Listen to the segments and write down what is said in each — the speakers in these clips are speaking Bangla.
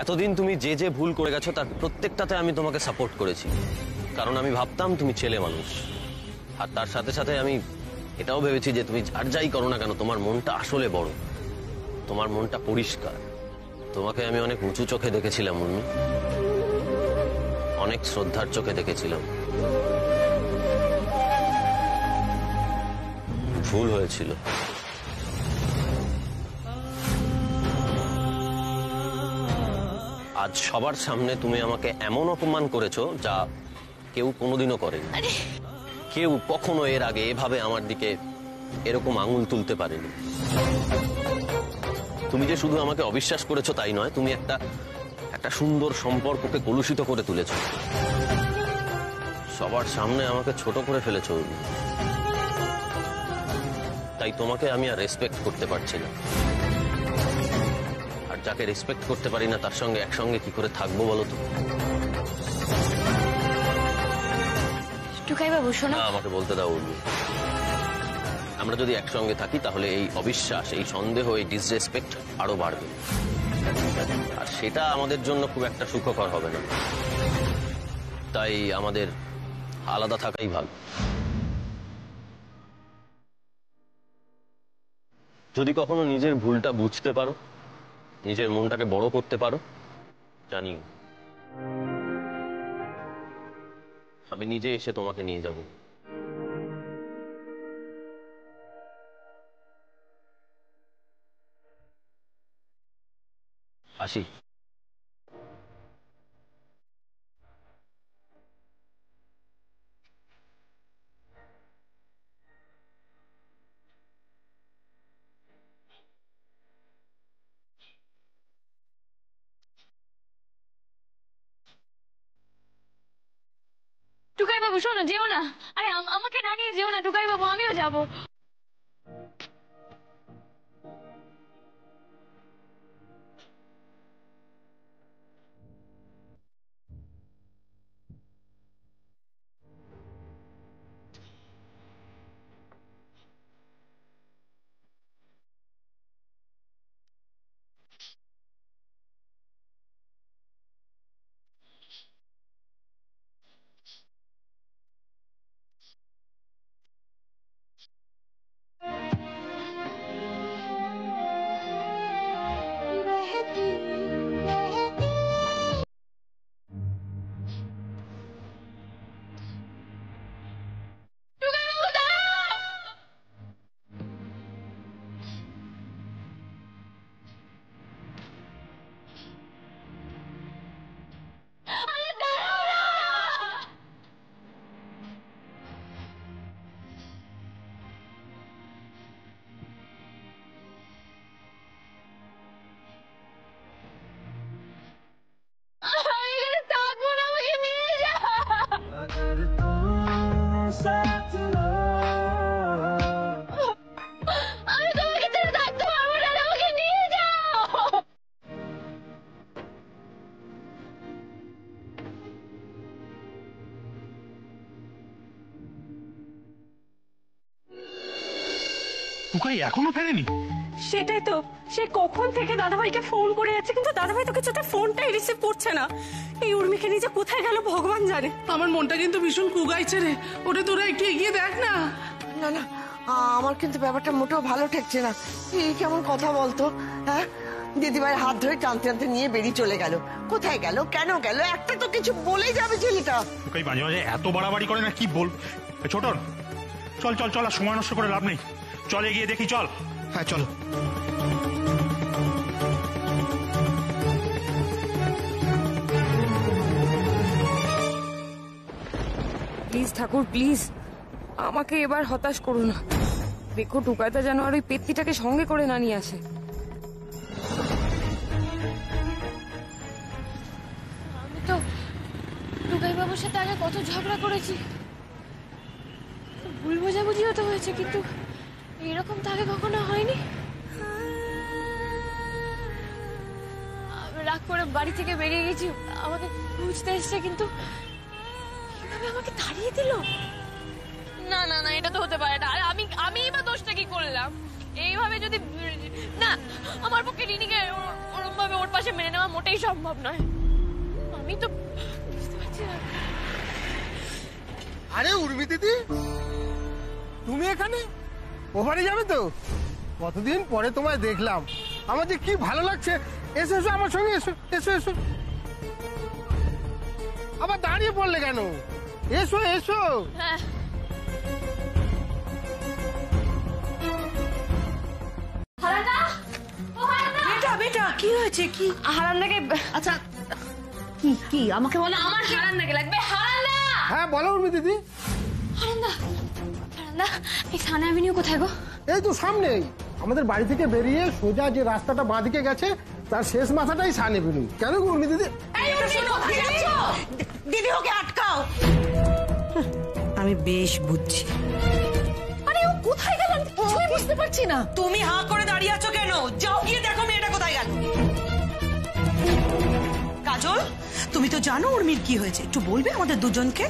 এতদিন তুমি যে যে ভুল করে গেছো তার প্রত্যেকটাতে আমি তোমাকে সাপোর্ট করেছি, কারণ আমি ভাবতাম তুমি ছেলে মানুষ। আর তার সাথে সাথে আমি এটাও ভেবেছি যে তুমি আর যাই করো না কেন তোমার মনটা আসলে বড়, তোমার মনটা পরিষ্কার। তোমাকে আমি অনেক উঁচু চোখে দেখেছিলাম উর্মি, অনেক শ্রদ্ধার চোখে দেখেছিলাম। ভুল হয়েছিল। আজ সবার সামনে তুমি আমাকে এমন অপমান করেছো যা কেউ কোনোদিনও করেনি। কেউ কখনো এর আগে এভাবে আমার দিকে এরকম আঙুল তুলতে পারেনি। তুমি যে শুধু আমাকে অবিশ্বাস করেছো তাই নয়, তুমি একটা সুন্দর সম্পর্ককে কলুষিত করে তুলেছো। সবার সামনে আমাকে ছোট করে ফেলেছো। তাই তোমাকে আমি আর রেসপেক্ট করতে পারছি না। আর যাকে রেসপেক্ট করতে পারি না তার সঙ্গে একসঙ্গে কি করে থাকবো বলো তো? টুকাই বাবু শোনো, আমাকে বলতে দাও উর্মি। আমরা যদি একসঙ্গে থাকি তাহলে এই অবিশ্বাস, এই সন্দেহ, এই ডিসরেসপেক্ট আরো বাড়বে, আর সেটা আমাদের জন্য খুব একটা সুখকর হবে না। তাই আমাদের আলাদা থাকাই ভালো। যদি কখনো নিজের ভুলটা বুঝতে পারো, নিজের মনটাকে বড় করতে পারো, জানিও আমি নিজে এসে তোমাকে নিয়ে যাব। আসি। টুকাই বাবু শোনো, যেও না। আরে আমাকে না নিয়ে যেও না টুকাই বাবু, আমিও যাবো। টুকাই এখনো ফেরেনি? সেটাই তো, সে কখন থেকে দাদাভাইকে ফোন করে যাচ্ছে, কিন্তু দাদাভাই তো কিছুতে ফোনটাই রিসিভ করছে না। এই উর্মিকে নিজে কোথায় গেল ভগবান জানে। আমার মনটা কিন্তু ভীষণ কুগাইছে রে, ওটা তোরা একটু এগিয়ে দেখ না। না না, আমার কিন্তু ব্যাপারটা মোটেও ভালো ঠেকছে না। এই কেমন কথা বলতো? হ্যাঁ, দিদিভাইয়ের হাত ধরে টানতে টানতে নিয়ে বেরিয়ে চলে গেল। কোথায় গেল, কেন গেল, একটা তো কিছু বলেই যাবে ছেলেটা। টুকাই মাঝে মাঝে এত বাড়াবাড়ি করে না, কি বল। ছোট চল চল চল, আর সময় নষ্ট করে লাভ নেই, চল এগিয়ে দেখি, চল। হ্যাঁ চলো। প্লিজ ঠাকুর প্লিজ, আমাকে এবার হতাশ করো না। দেখো টুকাইটা যেন আর ওই পেত্তিটাকে সঙ্গে করে না নিয়ে আসে। আমি তো টুকাই বাবুর সাথে আগে কত ঝগড়া করেছি, ভুল বোঝাবুঝিও তো হয়েছে, কিন্তু এরকম তো আগে কখনো হয়নি। আমি রাগ করে বাড়ি থেকে বেরিয়ে গেছি, আমাকে খুঁজতে এসছে, কিন্তু কিভাবে আমাকে তাড়িয়ে দিল। না না না, এটা তো হতে পারে না। আমি বা দোষটা কি করলাম? এইভাবে যদি না, আমার পক্ষে রিনিকে ওরকম ভাবে ওর পাশে মেনে নেওয়া মোটেই সম্ভব নয়। আমি তো বুঝতে পারছি না। আরে উর্মি দিদি, তুমি এখানে ওভারে যাবে তো? কতদিন পরে তোমায় দেখলাম, আমার যে কি ভালো লাগছে। এসো এসো আমার সঙ্গে, এসো এসো এসো। আবার দাঁড়িয়ে পড়লে কেন? এসো এসো। হ্যাঁ, হারান্দা, ও হারান্দা। বেটা বেটা কি হয়েছে? কি হারান্দাকে, আচ্ছা কি কি আমাকে বলো। আমার হারান্দাকে লাগবে। হারান্দা, হ্যাঁ বলো উর্মি দিদি। হারান্দা, হারান্দা, এই সানা অ্যাভিনিউ কোথায় গো? এই তো সামনেই, আমাদের বাড়ি থেকে বেরিয়ে সোজা যে রাস্তাটা বাঁদিকে গেছে তার শেষ মাথাটাই সান এভিনিউ। কেন গো উর্মি দিদি? দিদি ওকে আটকাও। আমি বেশ বুঝছি। আরে ও কোথায় গেল? আমি কিছুই বুঝতে পারছি না। তুমি হাঁ করে দাঁড়িয়ে আছো কেন? যাও গিয়ে দেখো মেয়েটা কোথায় গেল। কাজল, তুমি তো জানো উর্মির কি হয়েছে, একটু বলবে আমাদের দুজনকে?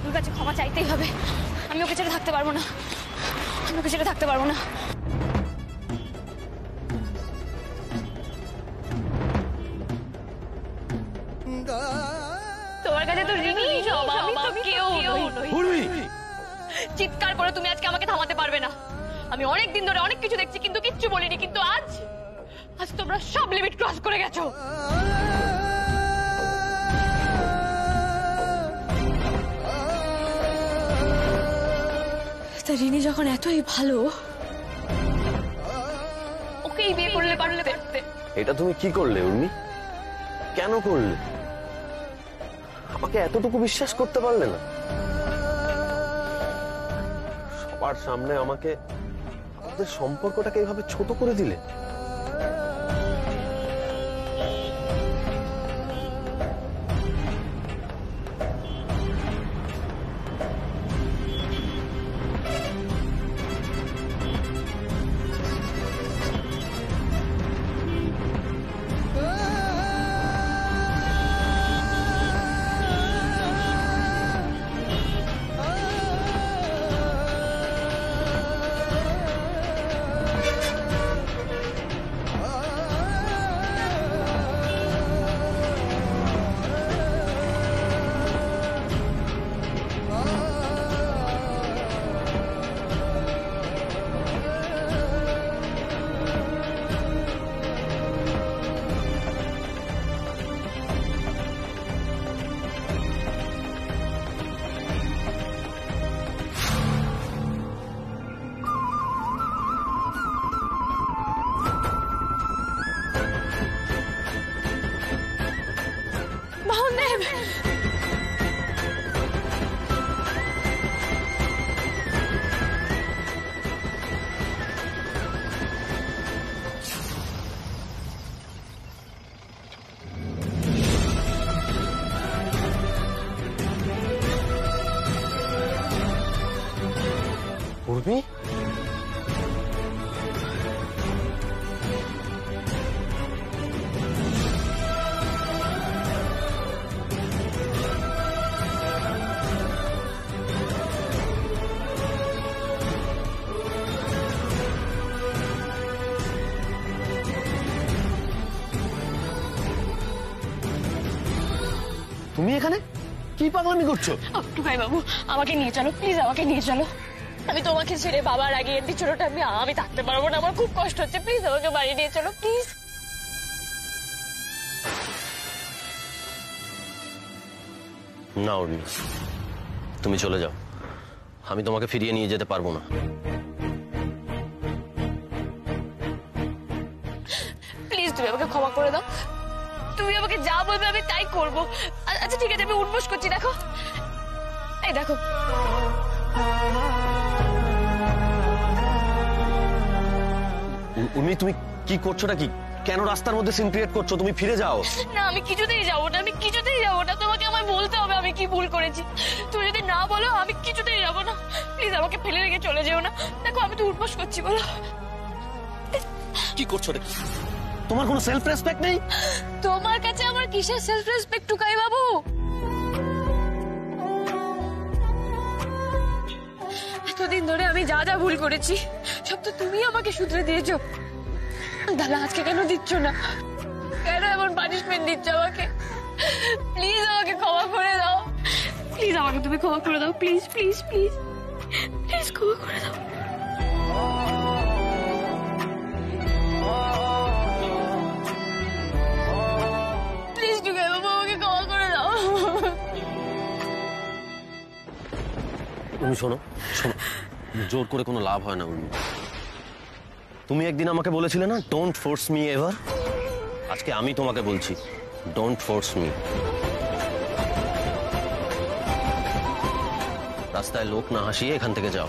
ওর কাছে ক্ষমা চাইতেই হবে। আমি ওকে ছেড়ে থাকতে পারবো না, আমি ওকে ছেড়ে থাকতে পারবো না। তোমার কাছে তো রিনি সব, আমি তো কেউ নই। উর্মি, চিৎকার করে তুমি আজকে আমাকে থামাতে পারবে না। আমি অনেক দিন ধরে অনেক কিছু দেখছি কিন্তু কিচ্ছু বলিনি, কিন্তু আজ তোমরা সব লিমিট ক্রস করে গেছো। তা রিনি যখন এতই ভালো, ওকেই বিয়ে করলে পারতে। এটা তুমি কি করলে উর্মি? কেন করলে? আমাকে এতটুকু বিশ্বাস করতে পারলে না? সবার সামনে আমাদের সম্পর্কটাকে এইভাবে ছোট করে দিলে। উর্মি, তুমি এখানে কি পাগলামি করছো? টুকাই বাবু, আমাকে নিয়ে চলো প্লিজ, আমাকে নিয়ে চলো। আমি তোমাকে ছেড়ে বাবার আগে এর পিছনটা আমি থাকতে পারবো না, আমার খুব কষ্ট হচ্ছে। প্লিজ আমাকে বাড়ি নিয়ে চলো প্লিজ। না উর্মি, তুমি চলে যাও, আমি তোমাকে ফিরিয়ে নিয়ে যেতে পারবো না। প্লিজ তুমি আমাকে ক্ষমা করে দাও, তুমি আমাকে যা বলবে আমি তাই করবো। আচ্ছা ঠিক আছে, আমি উঠবোস করছি, দেখো এই দেখো। উর্মি, তুমি কি করছোটা কি? কেন রাস্তার মধ্যে সিন ক্রিয়েট করছো? তুমি ফিরে যাও। না আমি কিছুতেই যাবো না, আমি কিছুতেই যাবো না। তোমাকে আমায় বলতে হবে আমি কি ভুল করেছি। তুমি যদি না বলো আমি কিছুতেই যাবো না। প্লিজ আমাকে ফেলে রেখে চলে যেও না। দেখো আমি তো উঠবোস করছি, বলো। কি করছো রে? তোমার কোনো সেলফ রেসপেক্ট নেই? তোমার কাছে আমার কিসের সেলফ রেসপেক্ট টুকাই বাবু? এতদিন ধরে আমি যা যা ভুল করেছি সব তো তুমি আমাকে শুধরে দিয়েছো। দাদা আজকে কেন দিচ্ছ না? কেন এমন পানিশমেন্ট দিচ্ছ আমাকে? প্লিজ আমাকে ক্ষমা করে দাও, প্লিজ আমাকে তুমি ক্ষমা করে দাও, প্লিজ প্লিজ প্লিজ প্লিজ ক্ষমা করে দাও। প্লিজ টুকাই বাবু আমাকে ক্ষমা করে দাও। তুমি শোনো শোনো, জোর করে কোনো লাভ হয় না উর্মি। তুমি একদিন আমাকে বলেছিলে না, ডোন্ট ফোর্স মি এভার। আজকে আমি তোমাকে বলছি, ডোন্ট ফোর্স মি। রাস্তায় লোক না হাসিয়ে এখান থেকে যাও।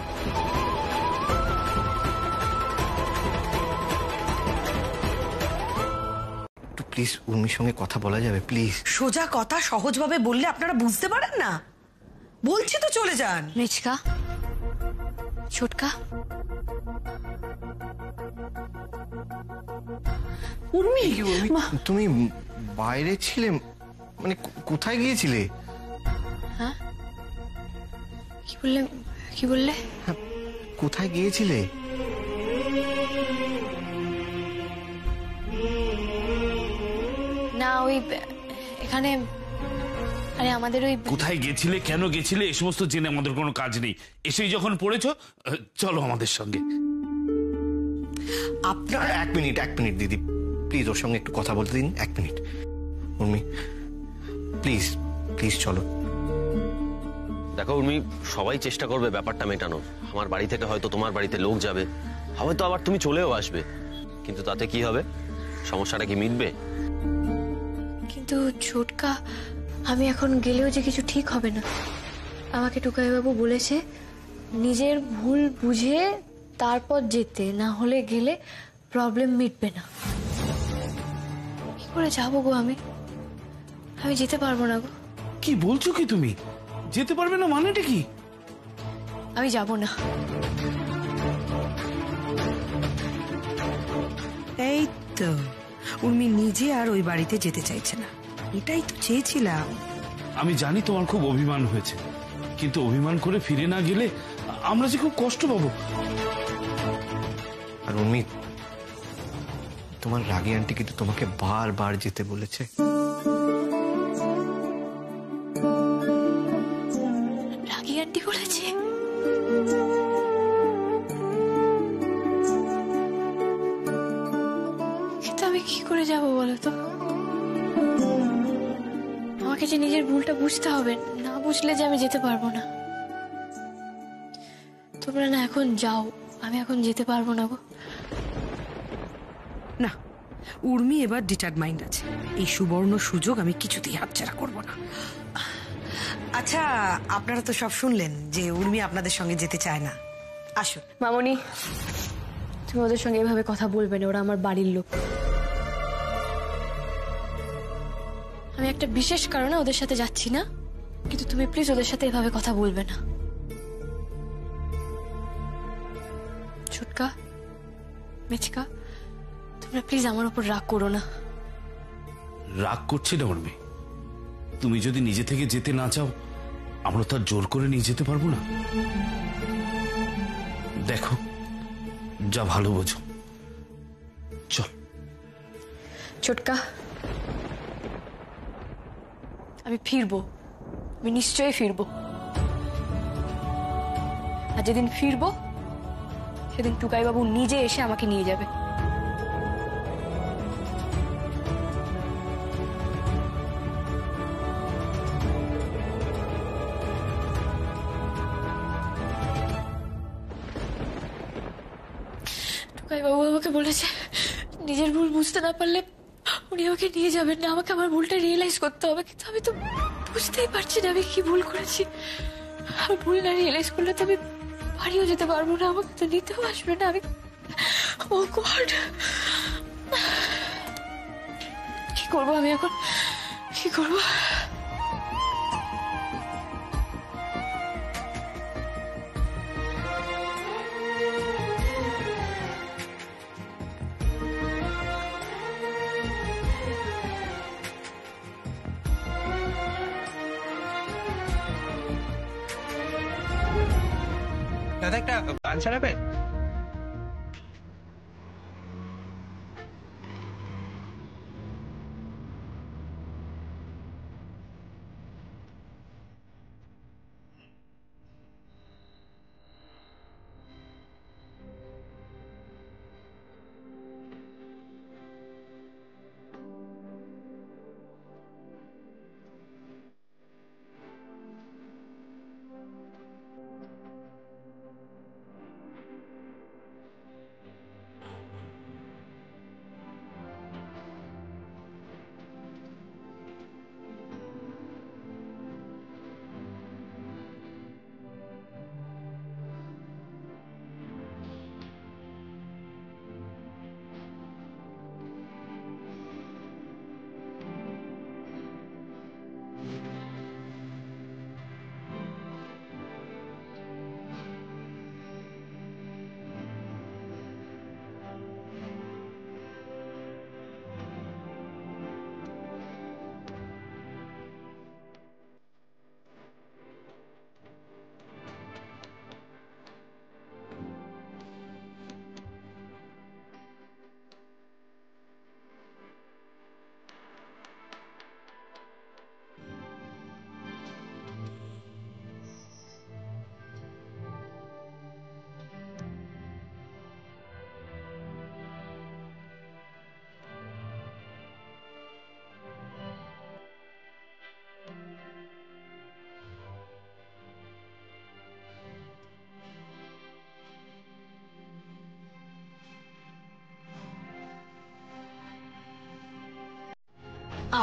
একটু প্লিজ উর্মির সঙ্গে কথা বলা যাবে প্লিজ? সোজা কথা সহজভাবে বললে আপনারা বুঝতে পারেন না। বলছি তো চলে যান। মিচকা, ছোটকা, উর্মি, তুমি বাইরে ছিলে, মানে কোথায় গিয়েছিলে? কি বললে? কি বললে? কোথায় গিয়েছিলে? না ওই এখানে, আরে আমাদের ওই কোথায় গেছিলে, কেন গেছিলে, এ সমস্ত জেনে আমাদের কোনো কাজ নেই। এসেই যখন পড়েছো, চলো আমাদের সঙ্গে। আপনার এক মিনিট দিদি, প্লিজ ওর সঙ্গে একটু কথা বলতে দিন, 1 মিনিট। উর্মি প্লিজ প্লিজ চলো। দেখো উর্মি, সবাই চেষ্টা করবে ব্যাপারটা মেটানোর। আমার বাড়ি থেকে হয়তো তোমার বাড়িতে লোক যাবে, হয়তো আবার তুমি চলেও আসবে, কিন্তু তাতে কি হবে? সমস্যাটা কি মিটবে? কিন্তু ছোটকা, আমি এখন গেলেও যে কিছু ঠিক হবে না। আমাকে টুকাইবাবু বলেছে নিজের ভুল বুঝে তারপর যেতে, না হলে গেলে প্রবলেম মিটবে না। কি করে যাবো গো আমি? আমি যেতে পারবো না গো। কি বলছো কি তুমি? যেতে পারবে না মানেটা কি? আমি যাব না। এই তো উর্মি নিজে আর ওই বাড়িতে যেতে চাইছে না। এটাই তো চেয়েছিলাম। আমি জানি তোমার খুব অভিমান হয়েছে, কিন্তু অভিমান করে ফিরে না গেলে আমরা যে খুব কষ্ট পাবো। আর উর্মি, তোমার রাগী আন্টি কিন্তু তোমাকে বারবার যেতে বলেছে। রাগী আন্টি বলেছে? কিন্তু আমি কি করে যাব বলো তো? আমাকে যে নিজের ভুলটা বুঝতে হবে, না বুঝলে যে আমি যেতে পারবো না। তোমরা না এখন যাও, আমি এখন যেতে পারবো না গো। না, উর্মি এবার ডিটারমাইন্ড আছে। এই সুবর্ণ সুযোগ আমি কিছুতেই হাতছাড়া করব না। আচ্ছা, আপনারা তো সব শুনলেন যে উর্মি আপনাদের সঙ্গে যেতে চায় না। আসুন। মামনি, তুমি ওদের সঙ্গে এভাবে কথা বলবে না, ওরা আমার বাড়ির লোক। আমি একটা বিশেষ কারণে ওদের সাথে যাচ্ছি না, কিন্তু তুমি প্লিজ ওদের সাথে এভাবে কথা বলবে না। ছোটকা, মিচকা, তোমরা প্লিজ আমার উপর রাগ করো না। রাগ করছে না উর্মি, তুমি যদি নিজে থেকে যেতে না চাও, আমরা তার জোর করে নিয়ে যেতে পারবো না। দেখো, যা ভালো বোঝো, চল। ছোটকা, আমি ফিরবো, আমি নিশ্চয়ই ফিরবো। আর যেদিন ফিরবো সেদিন টুকাইবাবু নিজে এসে আমাকে নিয়ে যাবে। টুকাইবাবু আমাকে বলেছে নিজের ভুল বুঝতে না পারলে উনি আমাকে নিয়ে যাবেন না, আমাকে আমার ভুলটা রিয়েলাইজ করতে হবে। কিন্তু আমি তো বুঝতেই পারছি না আমি কি ভুল করেছি। আমি ভুল না রিয়েলাইজ করলে তো আমি বাড়িও যেতে পারবো না, আমাকে তো নিতেও আসবে না। আমি ও গড, কি করবো আমি এখন, কি করবো? দাদা একটা গান শোনাবে?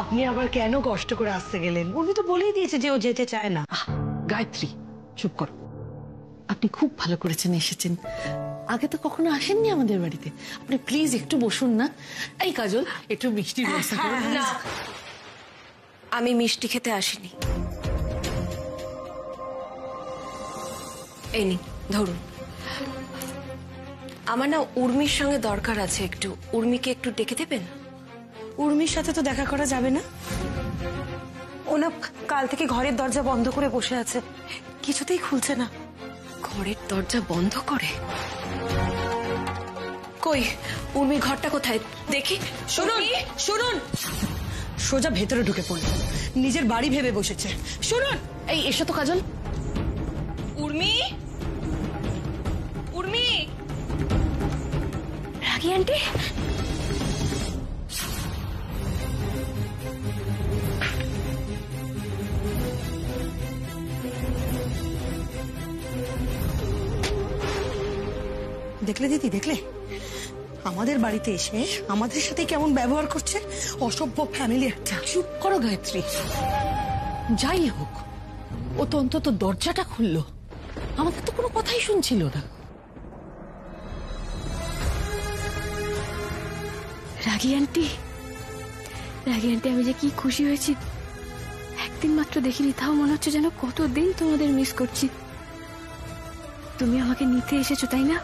আপনি আবার কেন কষ্ট করে আসতে গেলেন? উনি তো বলেই দিয়েছে যে ও যেতে চায় না। গায়ত্রী, চুপ করো। আপনি খুব ভালো করেছেন এসেছেন। আগে তো কখনো আসেননি আমাদের বাড়িতে। আপনি প্লিজ একটু বসুন না। এই কাজল, একটু মিষ্টির ব্যবস্থা করুন। না, আমি মিষ্টি খেতে আসিনি। এই নিন, ধরুন। আমার না উর্মির সঙ্গে দরকার আছে একটু। উর্মিকে একটু ডেকে দেবেন? উর্মির সাথে তো দেখা করা যাবে না। ওনা কাল থেকে ঘরের দরজা বন্ধ করে বসে আছে, কিছুতেই খুলছে না। ঘরের দরজা বন্ধ করে? কই, উর্মির ঘরটা কোথায় দেখি। শুনুন শুনুন, সোজা ভেতরে ঢুকে পড়ল, নিজের বাড়ি ভেবে বসেছে। শুনুন, এই এসো তো কাজল। উর্মি, উর্মি। রাগি আন্টি, দেখলে দিদি, দেখলে আমাদের বাড়িতে এসে আমাদের সাথে কেমন ব্যবহার করছে। অসভ্য ফ্যামিলি একটা। চুপ করো গায়ত্রী। যাই হোক, ও তো অন্তত দরজাটা খুললো। আমাদের তো কোনো কথাই শুনছিল না। রাগি আন্টি, রাগি আন্টি, আমি যে কি খুশি হয়েছি। একদিন মাত্র দেখিনি, তাও মনে হচ্ছে যেন কতদিন তোমাদের মিস করছি। তুমি আমাকে নিতে এসেছো, তাই না?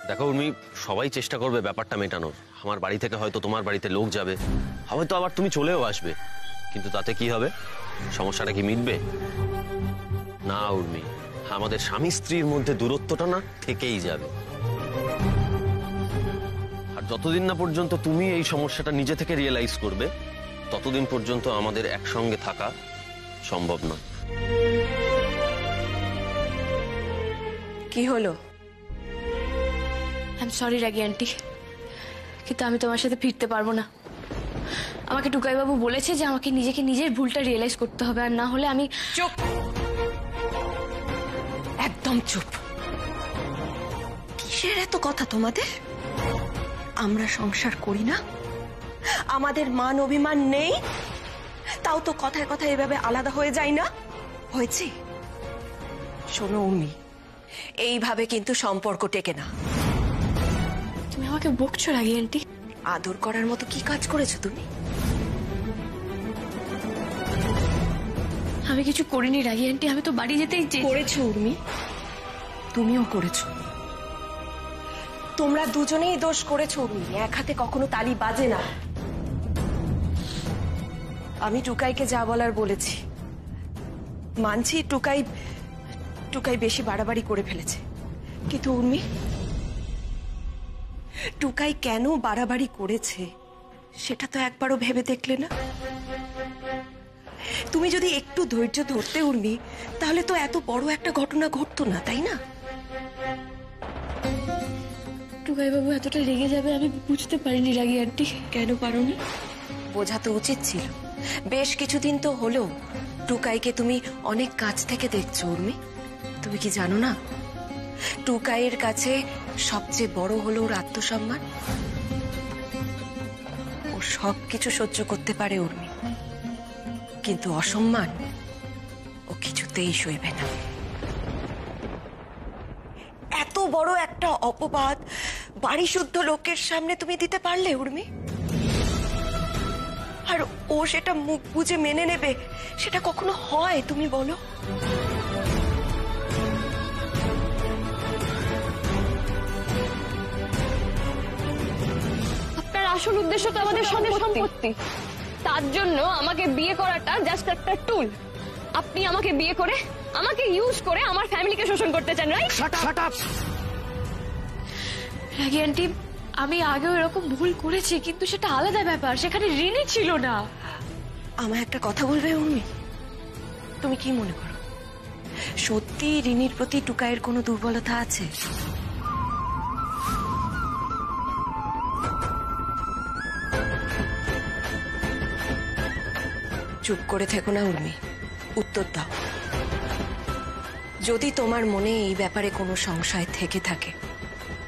দেখো উর্মি, সবাই চেষ্টা করবে ব্যাপারটা মেটানোর। আমার বাড়ি থেকে হয়তো তোমার বাড়িতে লোক যাবে, হয়তো আবার তুমি চলেও আসবে, কিন্তু তাতে কি হবে? সমস্যাটা কি মিটবে? না উর্মি, আমাদের স্বামী স্ত্রীর মধ্যে দূরত্বটা না থেকেই যাবে। আর যতদিন না পর্যন্ত তুমি এই সমস্যাটা নিজে থেকে রিয়েলাইজ করবে, ততদিন পর্যন্ত আমাদের একসঙ্গে থাকা সম্ভব নয়। কি হলো? I am sorry ragi aunty, কিন্তু আমি তোমার সাথে ফিরতে পারবো না। আমাকে টুকাইবাবু বলেছে যে আমাকে নিজেকে নিজের ভুলটা রিয়েলাইজ করতে হবে, আর না হলে আমি। চুপ, একদম চুপ। কিসের এত কথা তোমাদের? আমরা সংসার করি না, আমাদের মান অভিমান নেই, তাও তো কথায় কথায় এভাবে আলাদা হয়ে যায় না? হয়েছে? শোনো উর্মি, এইভাবে কিন্তু সম্পর্ক টেকে না। তুমি আমাকে বকছো রাগি আন্টি? আদর করার মতো কি কাজ করেছো তুমি? আমি কিছু করিনি রাগি আন্টি, আমি তো বাড়ি যেতেই চেয়েছি। করেছো উর্মি, তুমিও করেছো। তোমরা দুজনেই দোষ করেছো উর্মি, এক হাতে কখনো তালি বাজে না। আমি টুকাইকে যা বলার বলেছি, মানছি টুকাই বেশি বাড়াবাড়ি করে ফেলেছে, কিন্তু উর্মি, টুকাই কেন বাড়াবাড়ি করেছে সেটা তো একবারও ভেবে দেখলে না? তুমি যদি একটু ধৈর্য ধরতে উর্মি, তাহলে তো এত বড় একটা ঘটনা ঘটতো না, তাই না? টুকাই বাবু এতটা রেগে যাবে আমি বুঝতে পারিনি রাগী আন্টি। কেন পারোনি? বোঝা তো উচিত ছিল। বেশ কিছুদিন তো হলো টুকাইকে তুমি অনেক কাছ থেকে দেখছো উর্মি। তুমি কি জানো না, টুকাইয়ের কাছে সবচেয়ে বড় হলো ওর আত্মসম্মান। ও সবকিছু সহ্য করতে পারে উর্মি, কিন্তু অসম্মান ও কিছুতেই সইবে না। এত বড় একটা অপবাদ বাড়ি শুদ্ধ লোকের সামনে তুমি দিতে পারলে উর্মি? আর ও সেটা মুখ বুজে মেনে নেবে, সেটা কখনো হয় তুমি বলো? আপনার আসল উদ্দেশ্য তো আমাদের সম্পত্তি, তার জন্য আমাকে বিয়ে করাটা জাস্ট একটা টুল। আপনি আমাকে বিয়ে করে, আমাকে ইউজ করে আমার ফ্যামিলিকে শোষণ করতে চান, রাইট? শাট আপ রাগী আন্টি, আমি আগেও এরকম ভুল করেছি, কিন্তু সেটা আলাদা ব্যাপার, সেখানে ঋণী ছিল না। আমায় একটা কথা বলবে উর্মি? তুমি কি মনে করো সত্যি ঋণীর প্রতি টুকাইয়ের কোনো দুর্বলতা আছে? চুপ করে থেকো না উর্মি, উত্তর দাও। যদি তোমার মনে এই ব্যাপারে কোনো সংশয় থেকে থাকে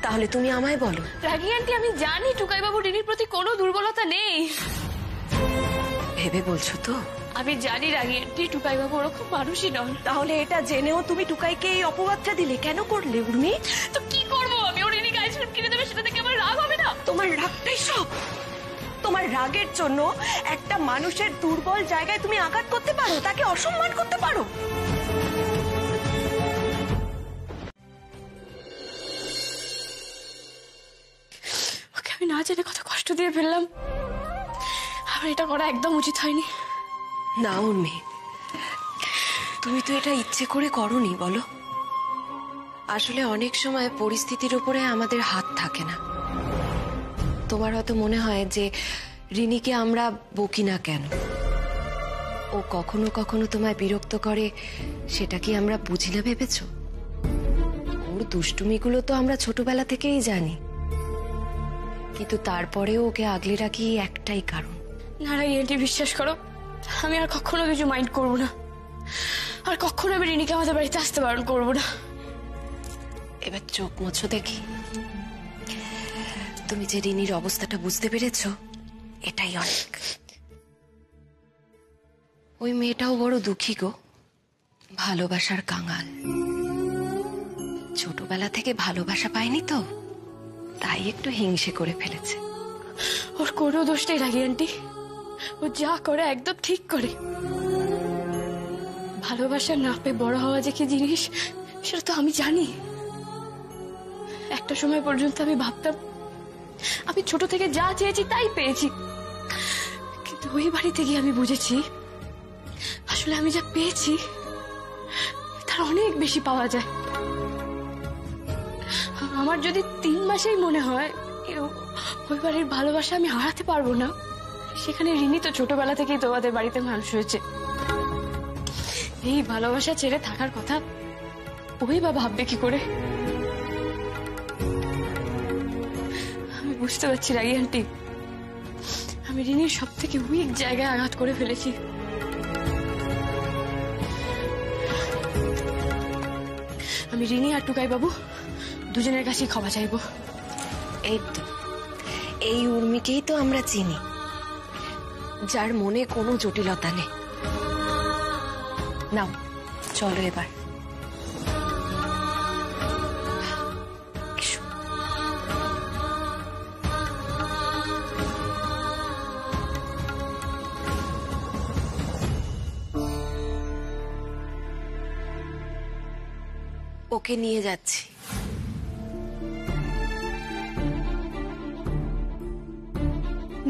তাহলে তুমি আমায় বলো। রাগী আন্টি, আমি জানি টুকাই বাবু ঋণীর প্রতি কোনো দুর্বলতা নেই। ভেবে বলছো তো? আমি জানি রাগী আন্টি, টুকাই বাবু ওরকম মানুষই নন। তাহলে এটা জেনেও তুমি টুকাইকে এই অপবাদটা দিলে কেন করলে উর্মি? তো কি করবো আমি? ওর ঋণীকে আইসক্রিম কিনে দেবে, সেটা থেকে আমার রাগ হবে না? তোমার রাগটাই সব। তোমার রাগের জন্য একটা মানুষের দুর্বল জায়গায় তুমি আঘাত করতে পারো, তাকে অসম্মান করতে পারো। ওকে আমি না জেনে কত কষ্ট দিয়ে ফেললাম, আমার এটা করা একদম উচিত হয়নি। না উর্মি, তুমি তো এটা ইচ্ছে করে করোনি বলো। আসলে অনেক সময় পরিস্থিতির উপরে আমাদের হাত থাকে না। তোমার হয়তো মনে হয় যে রিনিকে আমরা বকি না কেন, ও কখনো কখনো তোমায় বিরক্ত করে, সেটা কি আমরা বুঝি না ভেবেছ? ওর দুষ্টুমিগুলো তো আমরা ছোটবেলা থেকেই জানি, কিন্তু তারপরেও ওকে আগলে রাখি একটাই কারণ। না রাগী আন্টি, বিশ্বাস করো, আমি আর কখনো কিছু মাইন্ড করবো না, আর কখনো আমি রিনিকে আমাদের বাড়িতে আসতে বারণ করবো না। এবার চোখ মুছো দেখি। তুমি যে রিনির অবস্থাটা বুঝতে পেরেছ, এটাই অনেক। ওই মেয়েটাও বড় দুঃখী গো, ভালোবাসার কাঙাল। ছোটবেলা থেকে ভালোবাসা পায়নি তো, তাই একটু হিংসে করে ফেলেছে। ওর কোনো দোষ নেই রাগী আন্টি, ও যা করে একদম ঠিক করে। ভালোবাসা না পেয়ে বড় হওয়া যে কি জিনিস সেটা তো আমি জানি। একটা সময় পর্যন্ত আমি ভাবতাম আমি ছোট থেকে যা চেয়েছি তাই পেয়েছি, কিন্তু ওই বাড়িতে গিয়ে আমি বুঝেছি আসলে আমি যা পেয়েছি তার অনেক বেশি পাওয়া যায়। আমার যদি 3 মাসেই মনে হয় ওই বাড়ির ভালোবাসা আমি হারাতে পারবো না, সেখানে রিনি তো ছোটবেলা থেকেই তোমাদের বাড়িতে মানুষ হয়েছে। এই ভালোবাসা ছেড়ে থাকার কথা ওই বা ভাববে কি করে? আমি বুঝতে পারছি রাগী আন্টি, আমি রিনির সব থেকে উইক জায়গায় আঘাত করে ফেলেছি। আমি রিনি আর টুকাই বাবু দুজনের কাছেই ক্ষমা চাইবো। এই তো, এই উর্মিকেই তো আমরা চিনি, যার মনে কোনো জটিলতা নেই। নাও চলো এবার। ও ওকে নিয়ে যাচ্ছি।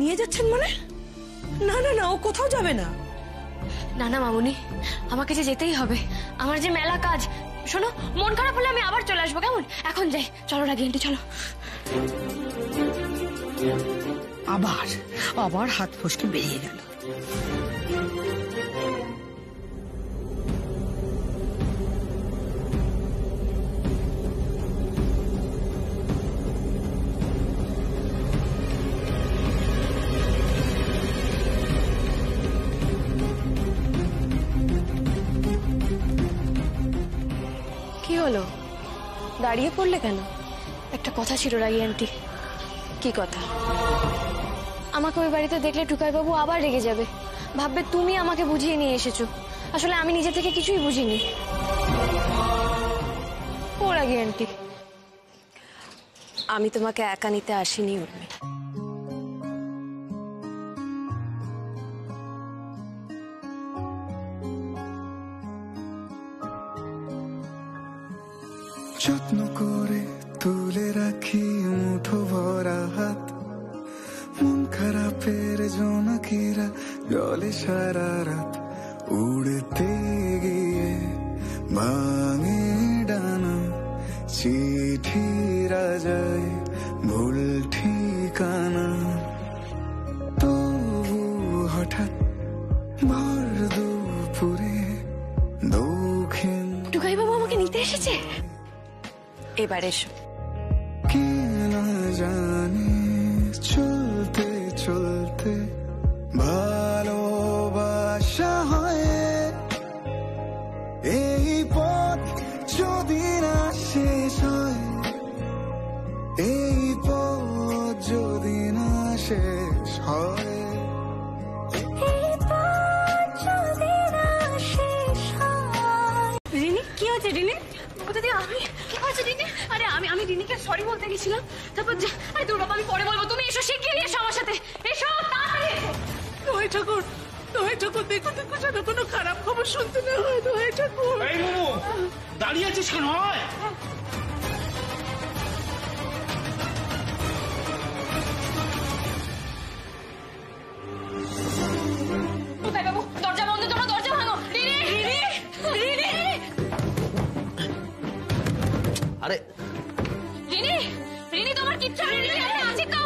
নিয়ে যাচ্ছেন মানে? না না না, ও কোথাও যাবে না। না না মামুনি, আমাকে যে যেতেই হবে, আমার যে মেলা কাজ। শোনো, মন খারাপ হলে আমি আবার চলে আসবো, কেমন? এখন যাই, চলো রাগি আন্টি, চলো। আবার আবার হাত ফসকে বেরিয়ে গেল। কি হলো, দাঁড়িয়ে পড়লে কেন? একটা কথা ছিল রাগি আন্টি। কি কথা? আমাকে ওই বাড়িতে দেখলে টুকাই বাবু আবার রেগে যাবে, ভাববে তুমি আমাকে বুঝিয়ে নিয়ে এসেছো। আসলে আমি নিজে থেকে কিছুই বুঝিনি। ও রাগি আন্টি, আমি তোমাকে একা নিতে আসিনি উর্মি। যত্ন করে তুলে রাখি মুঠো ভরা হাত, মন খারাপের জোনাকিরা জলে সারা রাত, উড়তে গিয়ে ভাঙে ডানা, চিঠিরা যায় ভুল ঠিকানা, তবু হঠাৎ ভর দুপুরে দক্ষিণ টুকাই বাবু আমাকে নিতে এসেছে। এবার এসো। কে না জানে চলতে চলতে ভালোবাসা হয়, এই পথ যদি না শেষ হয়, এই পথ যদি না শেষ হয়, রিনি, কি হয়েছে রিনি? দিদি, আমি কি হয়েছে রিনি? আরে আমি রিনিকে সরি বলতে গেছিলাম, তারপর আরে দূর বাবা, আমি পরে বলবো। তুমি এসো, শিগগিরই এসো আমার সাথে, এসো তাড়াতাড়ি এসো। দোহাই ঠাকুর, দোহাই ঠাকুর, দেখো দেখো যেন কোনো খারাপ খবর শুনতে না হয়। দোহাই ঠাকুর। এই মোমো, দাঁড়িয়ে আছিস কেন? হয় টুকাই বাবু, দরজা বন্ধ করো, দরজা ভাঙো। রিনি, রিনি, রিনি, আরে রিনি, রিনি, তোমার কিচ্ছু হয়নি, আমি আছি তো।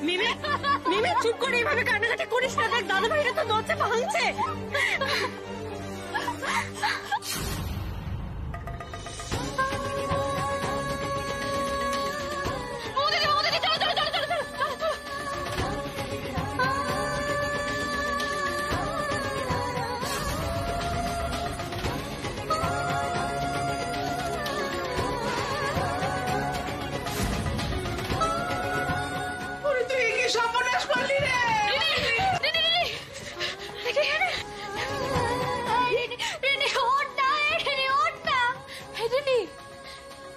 মিমি, মিমি চুপ করে এইভাবে কান্নাকাটি করিস না, দেখ দাদা ভাইরা তো দরজা ভাঙছে। তুই কি সর্বনাশ করলি রে?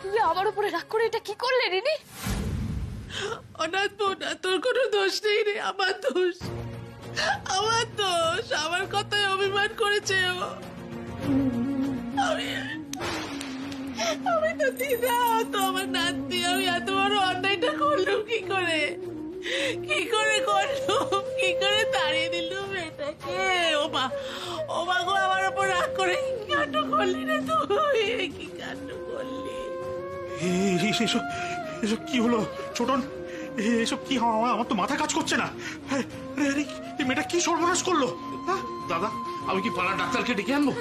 তুমি আমার উপরে রাগ করে এটা কি করলে রিনি? অনাথ বোনা, তোর কোনো দোষ নেই রে, আমার দোষ, আমার দোষ। আমার কথায় অভিমান করেছে ও। আমি তো দিদা, তো আমার নাতি, আমি এত বড় অন্যায়টা করলুম কি করে? কি করে করলুম? কি করে তাড়িয়ে দিলুম এটাকে? ও মা, ও মা গো, আমার উপর রাগ করে কি কাণ্ড করলি রে তুই? কি কাণ্ড করলি? এসব এসব কি হলো ছোটন? এসব কি? আমার তো মাথা কাজ করছে না। এই মেয়েটা কি সর্বনাশ করলো? দাদা, আমি কি পাড়ার ডাক্তারকে ডেকে আনবো?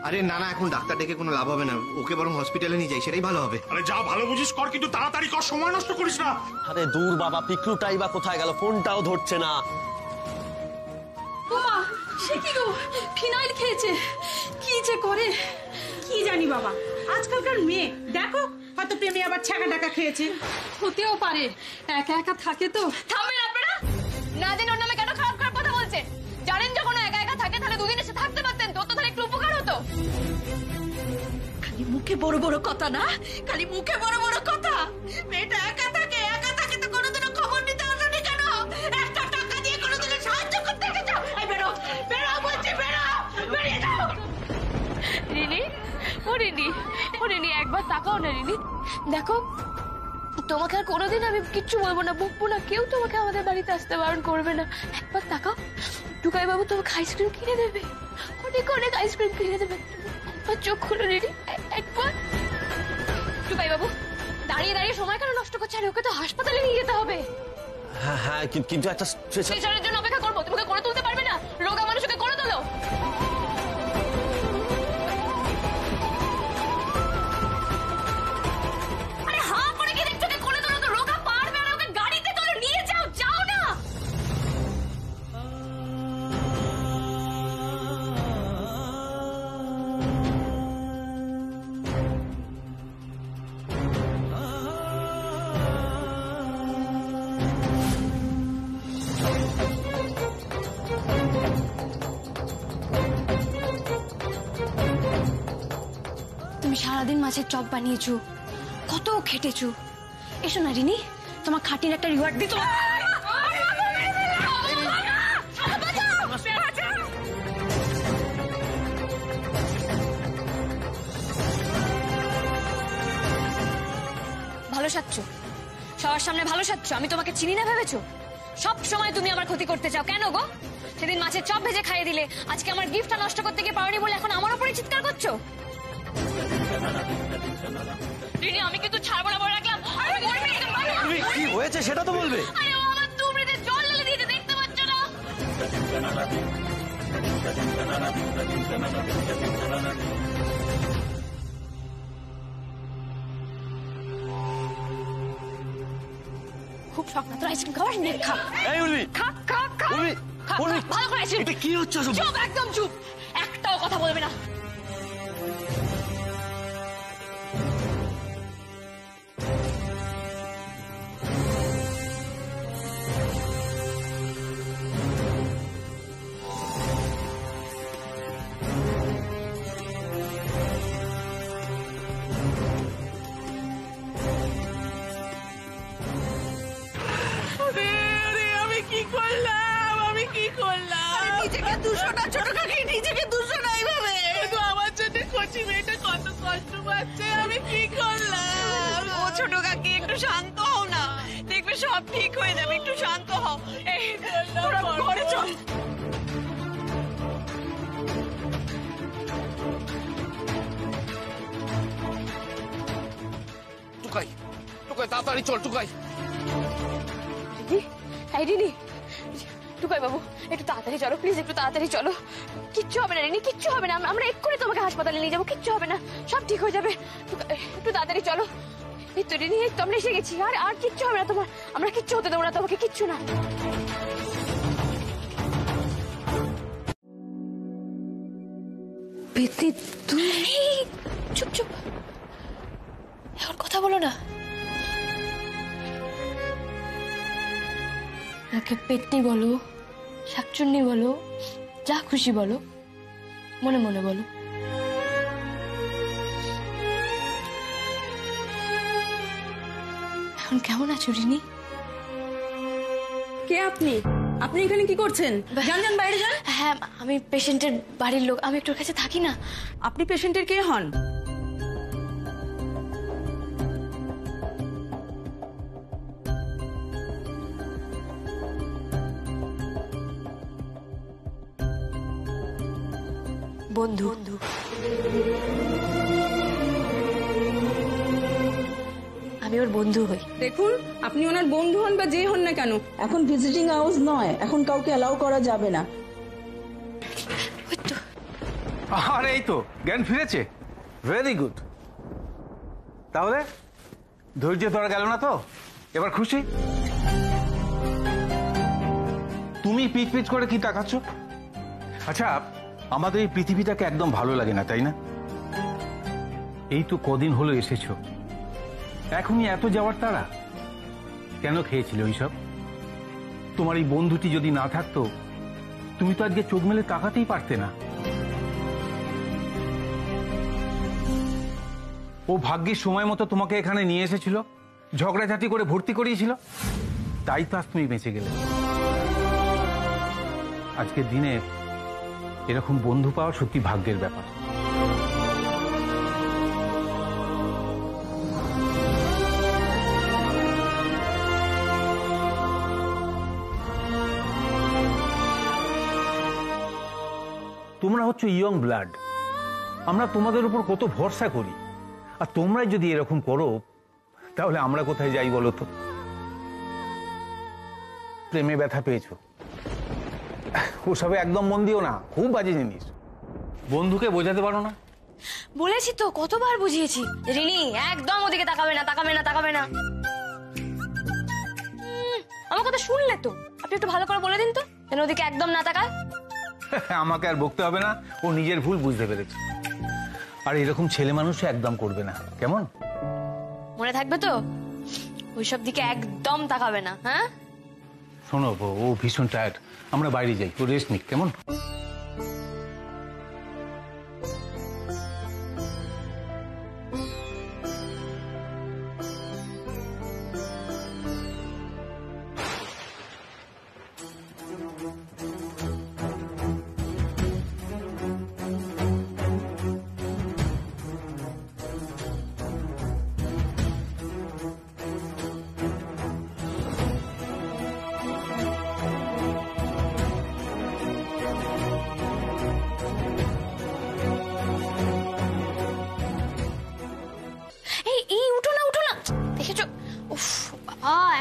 আরে না না, এখন ডাক্তার ডেকে কোনো লাভ হবে না, ওকে বরং হসপিটালে নিয়ে যাই, সেটাই ভালো হবে। আরে যা ভালো বুঝিস কর, কিন্তু তাড়াতাড়ি কর, সময় নষ্ট করিস না। আরে দূর বাবা, পিকলুটাই বা কোথায় গেল? ফোনটাও ধরছে না। ওমা, সে কি গো, ফিনাইল খেয়েছে, কি যে করে কি জানি বাবা, আজকালকার মেয়ে দেখো, হয়তো প্রেমে আবার ছাকা টাকা খেয়েছে। হতেও পারে, একা একা থাকে তো। থামবেন আপনারা, না জেনে ওর নামে কেন খারাপ খারাপ কথা বলছেন? জানেন যখন একা একা থাকে তাহলে দুদিন এসে থাকতে পারতেন তো, তাহলে একটু উপকার হতো। খালি মুখে বড় বড় কথা না, খালি মুখে বড় বড় কথা। মেয়েটা একা থাকে তো কোনোদিনও খবর নিতে আসেনি কেন? একটা টাকা দিয়ে কোনোদিনও সাহায্য করতে এসেছো? এই বেরো দেখো, তোমাকে আর কোনোদিন আমি কিচ্ছু বলবো না, বকবো না, কেউ তোমাকে আমাদের বাড়িতে আসতে বারণ করবে না। একবার তাকাও, টুকাই বাবু তোমাকে আইসক্রিম কিনে দেবে, অনেক অনেক আইসক্রিম কিনে দেবে। একবার চোখ খুলে রেডি, একবার। টুকাই বাবু দাঁড়িয়ে দাঁড়িয়ে সময় কেন নষ্ট করছে? আর ওকে তো হাসপাতালে নিয়ে যেতে হবে। হ্যাঁ হ্যাঁ, কিন্তু একটা স্ট্রেচারের জন্য অপেক্ষা করবো? তোমাকে করে তুলতে পারবে না? রোগা মানুষকে করে তোলো। আরে হাঁ করে কি দেখছো? ওকে করে তোলো তো, রোগা পারবে না। ওকে গাড়িতে তোলো, নিয়ে যাও, যাও না। তুমি সারাদিন মাছের চপ বানিয়েছো, কত খেটেছো। এসো না রিনি, তোমার খাটির একটা রিওয়ার্ড দিত। ভালো সাজছো, সবার সামনে ভালো সাজছো। আমি তোমাকে চিনি না ভেবেছো? সব সময় তুমি আমার ক্ষতি করতে চাও, কেন গো? সেদিন মাছের চপ ভেজে খাইয়ে দিলে, আজকে আমার গিফটটা নষ্ট করতে গিয়ে পারোনি বলে এখন আমার উপরে চিৎকার করছো। রিনি আমি কিন্তু ছাড়বো না, বলে রাখলাম। কি হয়েছে সেটা তো বলবে। আমার দুমড়িতে জল ঢেলে দিয়েছে, দেখতে পাচ্ছ না? খুব শখ না তোর আইসক্রিম খাওয়ার? নে খা। এই উর্মি, খা খা খা। উর্মি, খা, উর্মি, ভালো করে আইসক্রিম। এটা কি হচ্ছে সব? চুপ, একদম চুপ, একটাও কথা বলবে না। আমি কি করলাম? আমি কি করলাম? নিজেকে দুশো না ছোট কাকি, নিজেকে দুশো না এইভাবে। তো আমার জন্য কচি মেয়েটা কত কষ্ট পাচ্ছে। আমি কি করলাম? ও ছোট কাকি একটু শান্ত হও না, দেখবে সব ঠিক হয়ে যাবে, একটু শান্ত হও। এই তোরা ঘরে চল। টুকাই, টুকাই তাড়াতাড়ি চল, টুকাই। রিনি, টুকাই বাবু একটু তাড়াতাড়ি চলো প্লিজ, একটু তাড়াতাড়ি চলো। কিচ্ছু হবে না রিনি, কিচ্ছু হবে না। আমরা এক্ষুনি তোমাকে হাসপাতালে নিয়ে যাবো, কিচ্ছু হবে না, সব ঠিক হয়ে যাবে। একটু তাড়াতাড়ি চলো। এই তো রিনি, এই তো আমরা এসে গেছি। আর আর কিচ্ছু হবে না তোমার, আমরা কিচ্ছু হতে দেবো না তোমাকে, কিচ্ছু না। পেতনি তুই চুপ চুপ, এখন কথা বলো না। ওকে পেতনি বলো, শাকচুন্নি বলো, যা খুশি বলো, মনে মনে বলো। এখন কেমন আছো রিনি? কে আপনি? আপনি এখানে কি করছেন? যান যান, বাইরে যান। হ্যাঁ আমি পেশেন্টের বাড়ির লোক, আমি একটু ওর কাছে থাকি না। আপনি পেশেন্টের কে হন? বন্ধু। আমি ওর বন্ধু হই। দেখুন, আপনি ওনার বন্ধু হন বা যে হন না কেন, এখন ভিজিটিং আওয়ার্স নয়, এখন কাউকে অ্যালাউ করা যাবে না। আর এই তো জ্ঞান ফিরেছে, ভেরি গুড। তাহলে ধৈর্য ধরা গেল না তো? এবার খুশি? তুমি পিচ পিচ করে কি তাকাচ্ছ? আচ্ছা, আমাদের এই পৃথিবীটাকে একদম ভালো লাগে না, তাই না? এই তো কদিন হলো এসেছো, এখনই এত যাওয়ার তাড়া কেন? খেয়েছিল ওইসব? তোমার এই বন্ধুটি যদি না থাকতো, তুমি তো আজকে চোখ মেলে তাকাতেই পারতে না। ও ভাগ্যের সময় মতো তোমাকে এখানে নিয়ে এসেছিল, ঝগড়াঝাটি করে ভর্তি করিয়েছিল, তাই তো আজ তুমি বেঁচে গেলে। আজকের দিনে এরকম বন্ধু পাওয়া সত্যি ভাগ্যের ব্যাপার। তোমরা হচ্ছে ইয়ং ব্লাড, আমরা তোমাদের উপর কত ভরসা করি, আর তোমরাই যদি এরকম করো তাহলে আমরা কোথায় যাই বলো তো? প্রেমে ব্যথা পেয়েছো, ওসবে একদম মন দিও না, খুব বাজে জিনিস। বন্ধুকে বোঝাতে পারো না? বলেছি তো, কতবার বুঝিয়েছি। রিনি একদম ওদিকে তাকাবে না, তাকাবে না, তাকাবে না। আমার কথা শুনলে তো? আপনি একটু ভালো করে বলে দিন তো, যেন ওদিকে একদম না তাকায়। আমাকে আর বকতে হবে না, ও নিজের ভুল বুঝতে পেরেছে। আর এরকম ছেলে মানুষ একদম করবে না, কেমন? মনে থাকবে তো? ওইসব দিকে একদম তাকাবে না। হ্যাঁ শোনো, ও ভীষণ টায়ার্ড, আমরা বাইরে যাই, ও রেস্ট নিক, কেমন?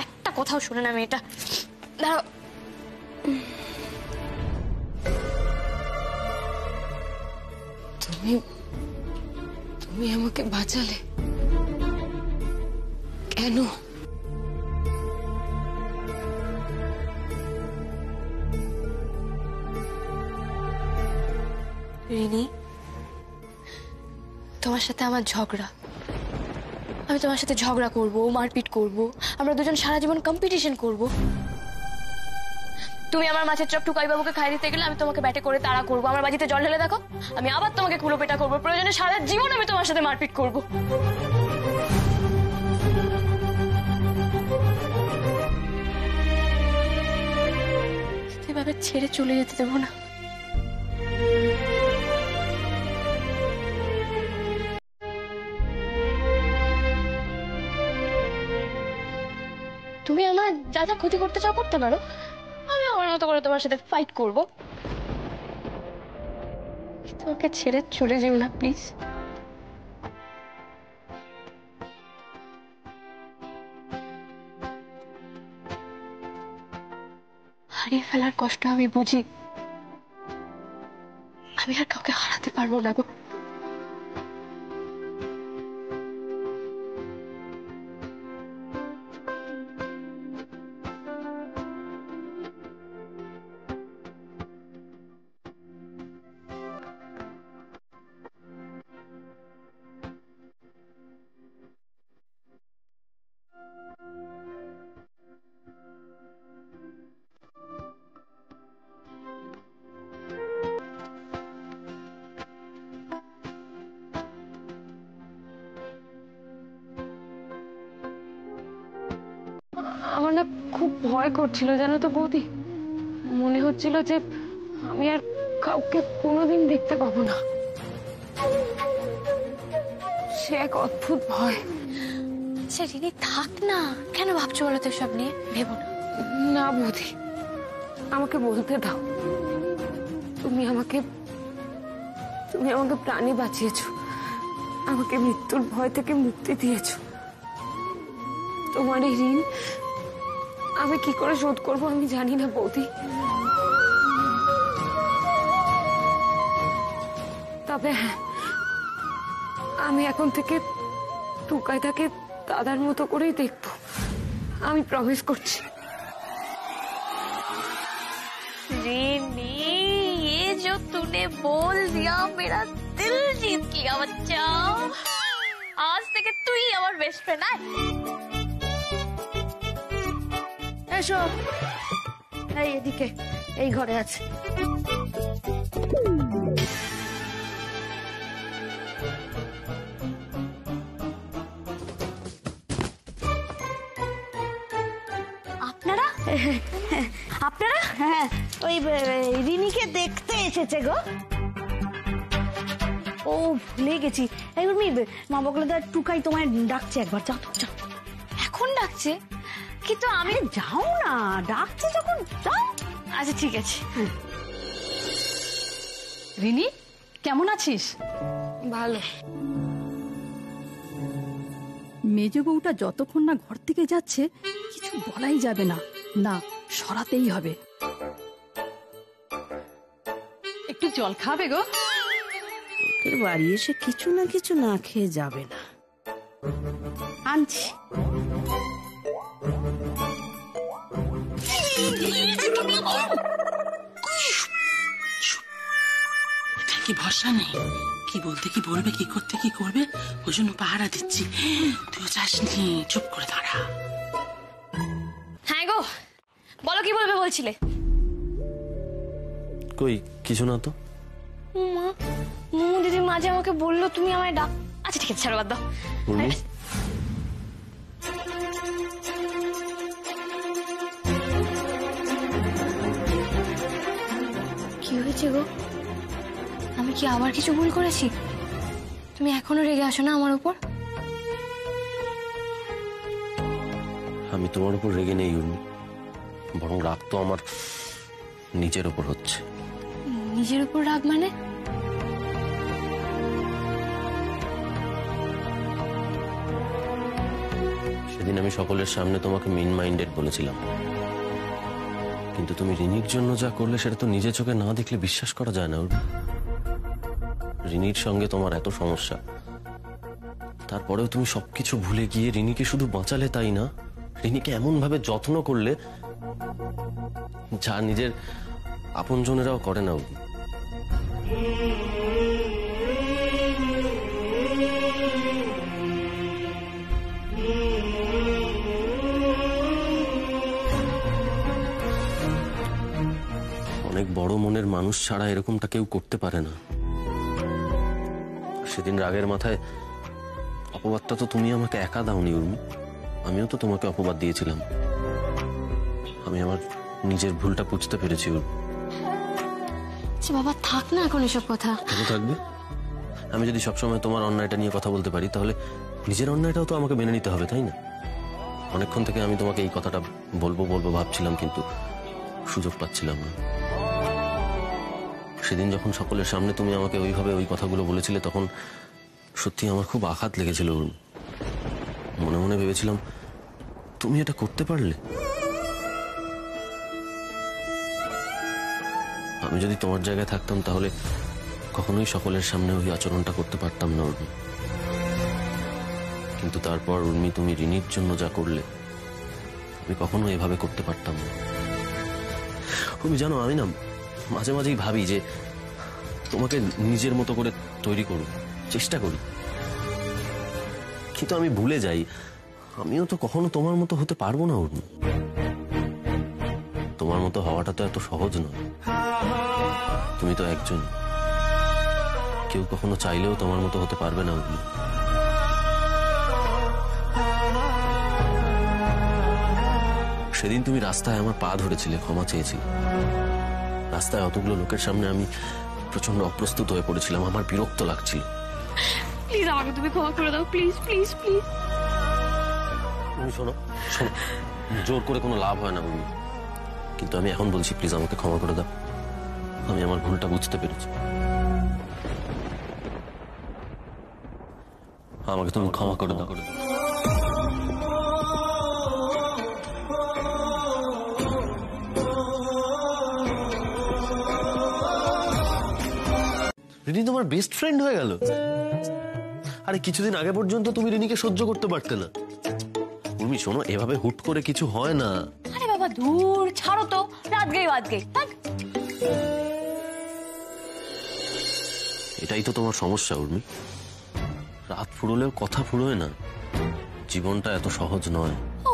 একটা কথাও শুনে না মেয়েটা। দাঁড়াও, তুমি আমাকে বাঁচালে কেন? রিনি, তোমার সাথে আমার ঝগড়া, আমি তোমার সাথে ঝগড়া করব, মারপিট করব, আমরা দুজন সারা জীবন কম্পিটিশন করব। তুমি আমার মাছের চপ টুকাই বাবুকে খাই দিতে গেলে আমি তোমাকে ব্যাটে করে তাড়া করবো, আমার বাজিতে জল ঢেলে দেখো, আমি আবার তোমাকে কুলো পেটা করবো, প্রয়োজনে সারা জীবন আমি তোমার সাথে মারপিট করব। এভাবে ছেড়ে চলে যেতে দেবো না। তুমি আমার যা যা ক্ষতি করতে চাও করতে পারো, আমি আমার মতো করে তোমার সাথে ফাইট করব। তোমাকে ছেড়ে চলে যেও না প্লিজ। হারিয়ে ফেলার কষ্ট আমি বুঝি, আমি আর কাউকে হারাতে পারবো না গো। আমার না খুব ভয় করছিল জানো তো বৌদি, মনে হচ্ছিল যে আমি আর কাউকে কোনোদিন দেখতে পাবো না। সে এক অদ্ভুত ভয়। আচ্ছা রিনি থাক না, কেন ভাবছো বলো তো সব নিয়ে? ভেবো না। না বৌদি, আমাকে বলতে দাও। তুমি আমাকে প্রাণে বাঁচিয়েছো, আমাকে মৃত্যুর ভয় থেকে মুক্তি দিয়েছো। তোমার এই ঋণ আমি কি করে শোধ করবো আমি জানি না বৌদি, তবে হ্যাঁ, আমি এখন থেকে টুকাইটাকে দাদার মতো করেই দেখবো, আমি প্রমিস করছি। রিনি, ये जो तूने बोल दिया मेरा दिल जीत लिया बच्चा। आज থেকে তুই আমার বেস্ট ফ্রেন্ড। আয় এসো, এই এদিকে, এই ঘরে আছে। আপনারা আপনারা? হ্যাঁ, ওই রিনিকে দেখতে এসেছে গো। ও ভুলে গেছি। এই মা বকলেদার টুকাই তোমায় ডাকছে, একবার যাও তো, যাও। এখন ডাকছে? কিন্তু আমি যাও না, ডাকছে যখন যাও। আচ্ছা ঠিক আছে। রিনি কেমন আছিস? ভালো। মেজ বউটা যতক্ষণ না ঘর থেকে যাচ্ছে কিছু বলাই যাবে না, না সরাতেই হবে। একটু জল খাবে গো? এর বাড়ি এসে কিছু না কিছু না খেয়ে যাবে না। আনছি। কি ভরসা নেই, কি বলতে কি বলবে, কি করতে কি করবে, ওই জন্য পাহারা দিচ্ছি। তুইও যাসনি, চুপ করে দাঁড়া। হ্যাঁ গো, বলো কি বলবে বলছিলে? কই কিছু না তো। মা, মোমো দিদি মাঝে আমাকে বললো তুমি আমায় ডাক। আচ্ছা ঠিক আছে, ছাড়ো, বাদ দাও। উর্মি, কি হয়েছে গো? আমি কি আবার কিছু ভুল করেছি? তুমি এখনো রেগে আসো না আমার উপর? আমি তোমার উপর রেগে নেই উর্মি, বরং রাগ তো আমার নিজের উপর হচ্ছে। নিজের উপর রাগ মানে? সেদিন আমি সকলের সামনে তোমাকে মিন মাইন্ডেড বলেছিলাম, কিন্তু তুমি রিনির জন্য যা করলে সেটা তো নিজে চোখে না দেখলে বিশ্বাস করা যায় না উর্মি। রিনির সঙ্গে তোমার এত সমস্যা, তারপরেও তুমি সবকিছু ভুলে গিয়ে রিনিকে শুধু বাঁচালে তাই না, রিনিকে এমন ভাবে যত্ন করলে যা নিজের আপনজনেরাও করে না উর্মি। অনেক বড় মনের মানুষ ছাড়া এরকমটা কেউ করতে পারে না। সেদিন রাগের মাথায় অপবাদটা তো তুমি আমাকে একা দাওনি উর্মি, আমিও তো তোমাকে অপবাদ দিয়েছিলাম। আমি আমার নিজের ভুলটা বুঝতে পেরেছি উর্মি। আচ্ছা বাবা, থাক না এখন এসব কথা। কেন থাকবে? আমি যদি সবসময় তোমার অন্যায়টা নিয়ে কথা বলতে পারি তাহলে নিজের অন্যায়টাও তো আমাকে মেনে নিতে হবে, তাই না? অনেকক্ষণ থেকে আমি তোমাকে এই কথাটা বলবো বলবো ভাবছিলাম, কিন্তু সুযোগ পাচ্ছিলাম না। সেদিন যখন সকলের সামনে তুমি আমাকে ওইভাবে ওই কথাগুলো বলেছিলে তখন সত্যি আমার খুব আঘাত লেগেছিল। মনে মনে ভেবেছিলাম তুমি এটা করতে পারলে। আমি যদি তোমার জায়গায় থাকতাম তাহলে কখনোই সকলের সামনে ওই আচরণটা করতে পারতাম না উর্মি। কিন্তু তারপর উর্মি তুমি রিনির জন্য যা করলে আমি কখনো এভাবে করতে পারতাম না। তুমি জানো, আমি না মাঝে মাঝেই ভাবি যে তোমাকে নিজের মতো করে তৈরি করব, চেষ্টা করি, কিন্তু আমি ভুলে যাই আমিও তো কখনো তোমার মতো হতে পারবো না উর্মি। তোমার মতো হওয়াটা তো এত সহজ নয়। তুমি তো একজন, কেউ কখনো চাইলেও তোমার মতো হতে পারবে না উর্মি। সেদিন তুমি রাস্তায় আমার পা ধরেছিলে, ক্ষমা চেয়েছিলে। রাস্তায় অতগুলো লোকের সামনে আমি প্রচন্ড অপ্রস্তুত হয়ে পড়েছিলাম, আমার বিরক্ত লাগছিল। প্লিজ আমাকে তুমি ক্ষমা করে দাও, প্লিজ প্লিজ প্লিজ। তুমি শোনো শোনো, জোর করে কোনো লাভ হয় না উর্মি, কিন্তু আমি এখন বলছি প্লিজ আমাকে ক্ষমা করে দাও। আমি আমার ভুলটা বুঝতে পেরেছি, আমাকে তুমি ক্ষমা করে দাও। রিনি তোমার বেস্ট ফ্রেন্ড হয়ে গেল। আরে কিছুদিন আগে পর্যন্ত তুমি রিনিকে সহ্য করতে পারতে না। উর্মি শোনো, এভাবে হুট করে কিছু হয় না। আরে বাবা দূর, ছাড়ো তো, রাত গেই বাদ গেই। এটাই তো তোমার সমস্যা উর্মি, রাত ফুরলেও কথা ফুরোয় না। জীবনটা এত সহজ নয়। ও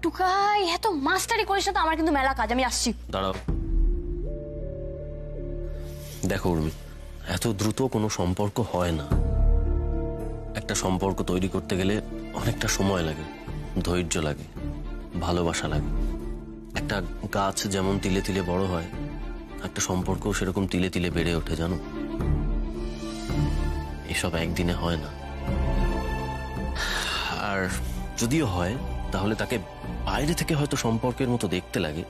টুকাই, এত মাস্টারি করিস না তো, আমার কিন্তু মেলা কাজ, আমি আসছি। দাঁড়াও, দেখো উর্মি, এত দ্রুত কোনো সম্পর্ক হয় না। একটা সম্পর্ক তৈরি করতে গেলে অনেকটা সময় লাগে, ধৈর্য লাগে, ভালোবাসা লাগে। একটা গাছ যেমন তিলে তিলে বড় হয়, একটা সম্পর্কও সেরকম তিলে তিলে বেড়ে ওঠে, জানো? এসব একদিনে হয় না। আর যদিও হয় তাহলে তাকে বাইরে থেকে হয়তো সম্পর্কের মতো দেখতে লাগে,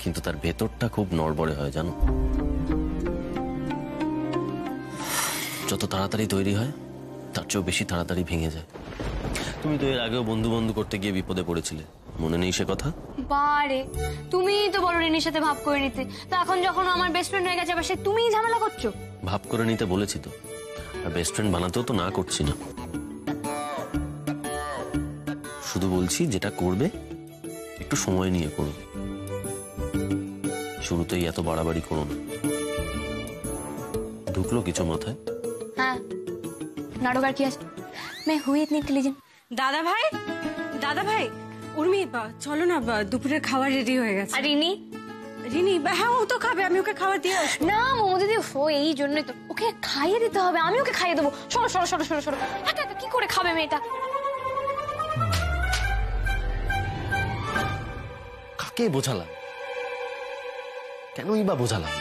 কিন্তু তার ভেতরটা খুব নড়বড়ে হয়, জানো? যত তাড়াতাড়ি তৈরি হয় তার চেয়েও বেশি তাড়াতাড়ি ভেঙে যায়। তুমি তো এর আগেও বন্ধু বন্ধু করতে গিয়ে বিপদে পড়েছিলে, মনে নেই সে কথা? বারে তুমিই তো বলো রিনির সাথে ভাব করে নিতে, তো এখন যখন আমার বেস্ট ফ্রেন্ড হয়ে গেছে আবার সে তুমিই ঝামেলা করছো। ভাব করে নিতে বলেছি তো, আর বেস্ট ফ্রেন্ড বানাতেও তো না করছি না। শুধু বলছি যেটা করবে একটু সময় নিয়ে করো, শুরুতেই এত বাড়াবাড়ি করো না। ঢুকলো কিছু মাথায়? হ্যাঁ, নাটক আর কি আছে, मैं हुई इतनी इंटेलिजेंट। দাদা ভাই উর্মি চলো না, দুপুরের খাবার রেডি হয়ে গেছে। আর রিনি? রিনি হ্যাঁ ও তো খাবে, আমি ওকে খাবার দিয়ে আসবো। না মোমো দিদি, ও এই জন্যই তো ওকে খাইয়ে দিতে হবে, আমি ওকে খাইয়ে দেবো। সরো সরো সরো সরো সরো, একা একা কি করে খাবে মেয়েটা? কাকে বোঝালাম, কেনই বা বোঝালাম?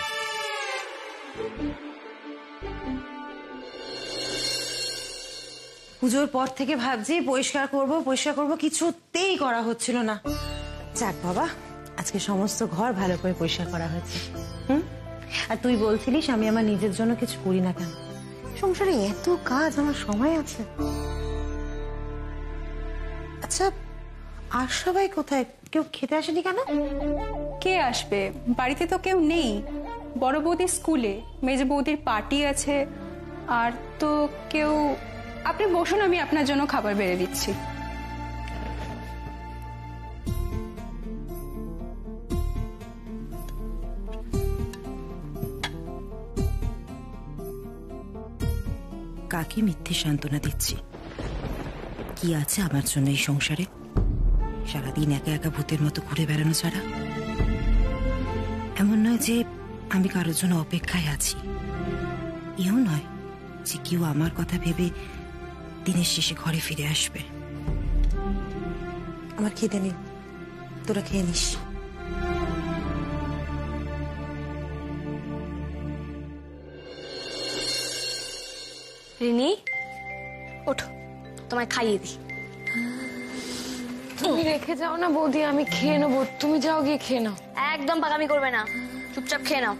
পুজোর পর থেকে ভাবছি পরিষ্কার করব কিছুতেই করা হচ্ছিল না। যাক বাবা, আজকে সমস্ত ঘর ভালো করে পরিষ্কার করা হয়েছে। আর তুই বলছিলিস আমি আমার নিজের জন্য কিছু করি না কেন? সংসারে এত কাজ, আমার সময় আছে। আচ্ছা, আর সবাই কোথায়? কেউ খেতে আসেনি কেন? কে আসবে? বাড়িতে তো কেউ নেই। বড় বৌদির স্কুলে, মেজ বৌদির পার্টি আছে, আর তো কেউ। আপনি বসুন, আমি আপনার জন্য খাবার বেড়ে দিচ্ছি। কাকে মিথ্যে সান্ত্বনা দিচ্ছি? কি আছে আমার জন্য এই সংসারে? সারাদিন একা একা ভূতের মতো ঘুরে বেড়ানো ছাড়া। এমন নয় যে আমি কারোর জন্য অপেক্ষায় আছি, এও নয় যে কেউ আমার কথা ভেবে দিনের শেষে ঘরে ফিরে আসবে। আমার খিদে নেই, তোরা খেয়ে নিস। রিনি ওঠো, তোমায় খাইয়ে দিই। তুমি রেখে যাও না বৌদি, আমি খেয়ে নেবো, তুমি যাও গিয়ে খেয়ে নাও। একদম পাকামি করবে না, চুপচাপ খেয়ে নাও।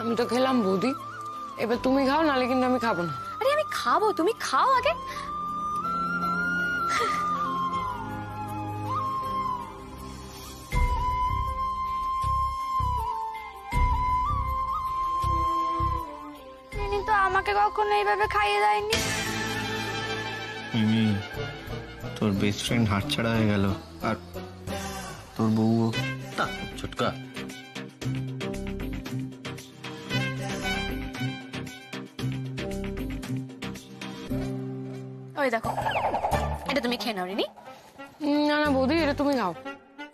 আমি তো খেলাম বৌদি, এবার তুমি খাও, নালে কিন্তু আমি খাবো না। আরে আমি খাবো, তুমি খাও আগে। রিনি তো আমাকে কখনো এইভাবে খাইয়ে দেয়নি। তোর বেস্ট ফ্রেন্ড হাতছাড়া হয়ে গেল, আর তোর বউ ছুটকা। ওই দেখো, এটা তুমি খেয়ে নাও রিনি। না না বৌদি, এটা তুমি খাও।